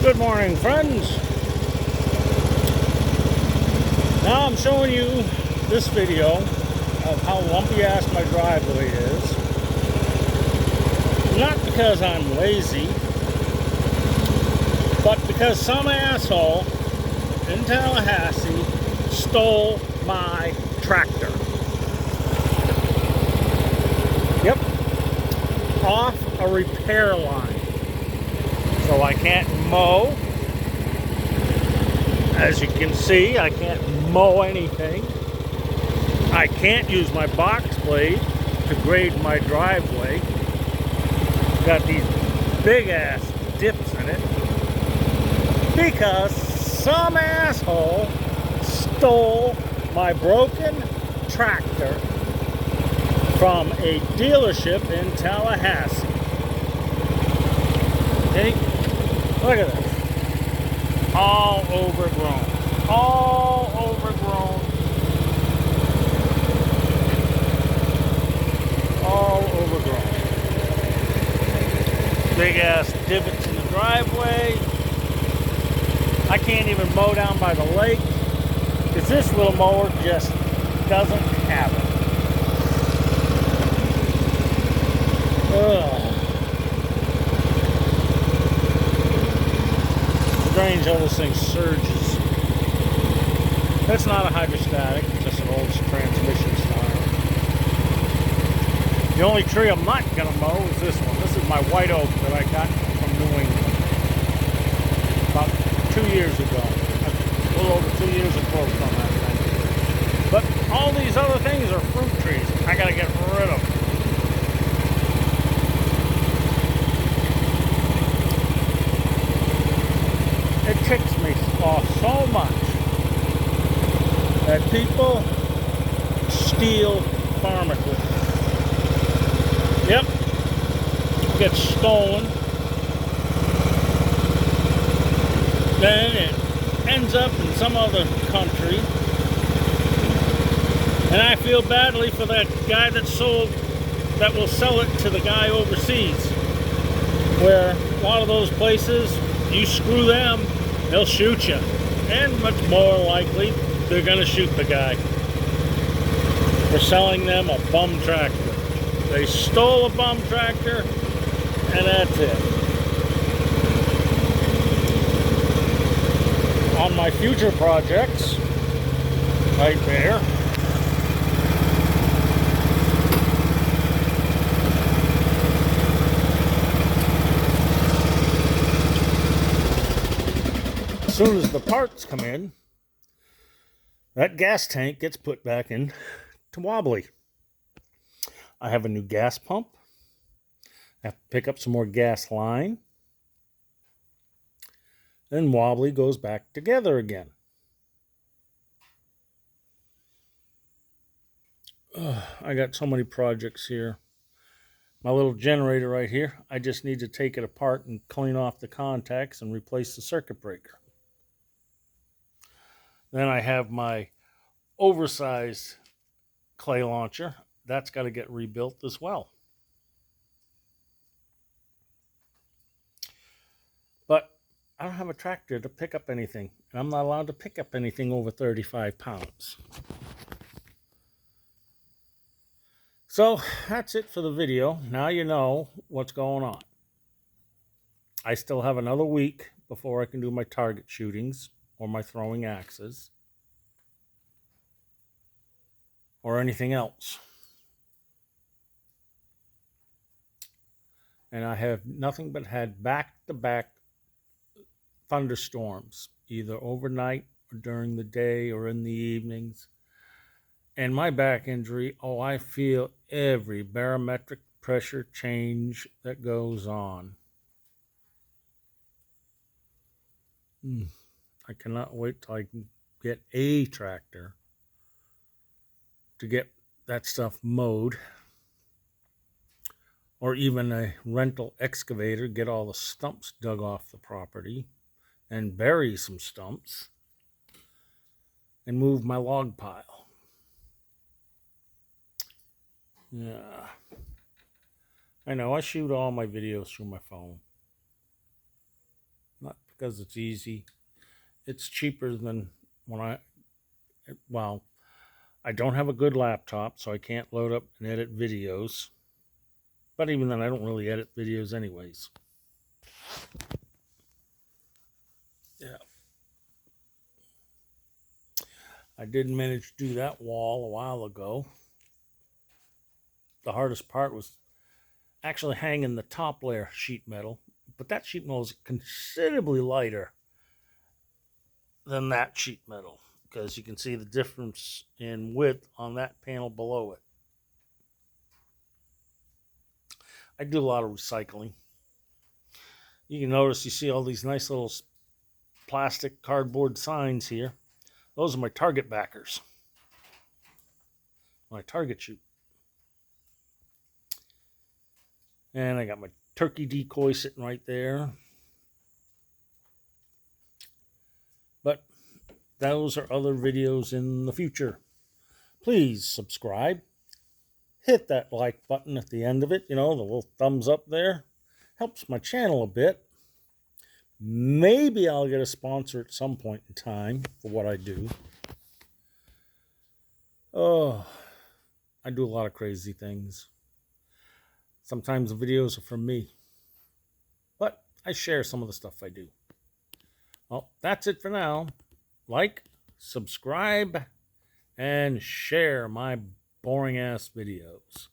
Good morning, friends. Now I'm showing you this video of how lumpy ass my driveway is. Not because I'm lazy, but because some asshole in Tallahassee stole my tractor. Yep, off a repair line. So I can't mow. As you can see, I can't mow anything. I can't use my box blade to grade my driveway. Got these big ass dips in it because some asshole stole my broken tractor from a dealership in Tallahassee. Okay? Look at this. All overgrown. All overgrown. All overgrown. Big ass divots in the driveway. I can't even mow down by the lake because this little mower just doesn't have it. Ugh. Strange how this thing surges. That's not a hydrostatic, it's just an old transmission style. The only tree I'm not going to mow is this one. This is my white oak that I got from New England about 2 years ago. A little over 2 years of growth on that thing. But all these other things are fruit trees. I got to get rid of them. It ticks me off so much that people steal farm equipment. Yep, it gets stolen. Then it ends up in some other country. And I feel badly for that guy that will sell it to the guy overseas. Where a lot of those places, you screw them, they'll shoot you. And much more likely, they're going to shoot the guy for selling them a bum tractor. They stole a bum tractor, and that's it. On my future projects, right there, as soon as the parts come in, that gas tank gets put back in to wobbly. I have a new gas pump. I have to pick up some more gas line. Then wobbly goes back together again. I got so many projects here. My little generator right here, I just need to take it apart and clean off the contacts and replace the circuit breaker. Then I have my oversized clay launcher. That's got to get rebuilt as well. But I don't have a tractor to pick up anything, and I'm not allowed to pick up anything over 35 pounds. So that's it for the video. Now you know what's going on. I still have another week before I can do my target shootings or my throwing axes or anything else. And I have nothing but had back-to-back thunderstorms, either overnight or during the day or in the evenings. And my back injury, oh, I feel every barometric pressure change that goes on. I cannot wait till I can get a tractor to get that stuff mowed. Or even a rental excavator, get all the stumps dug off the property and bury some stumps and move my log pile. Yeah. I know, I shoot all my videos through my phone. Not because it's easy. It's cheaper than when well, I don't have a good laptop, so I can't load up and edit videos. But even then, I don't really edit videos anyways. Yeah. I did manage to do that wall a while ago. The hardest part was actually hanging the top layer sheet metal, but that sheet metal is considerably lighter than that sheet metal because you can see the difference in width on that panel below it. I do a lot of recycling. You can notice you see all these nice little plastic cardboard signs here. Those are my target backers when I target shoot. And I got my turkey decoy sitting right there. But those are other videos in the future. Please subscribe. Hit that like button at the end of it, the little thumbs up there. Helps my channel a bit. Maybe I'll get a sponsor at some point in time for what I do. Oh, I do a lot of crazy things. Sometimes the videos are from me. But I share some of the stuff I do. Well, that's it for now. Like, subscribe, and share my boring ass videos.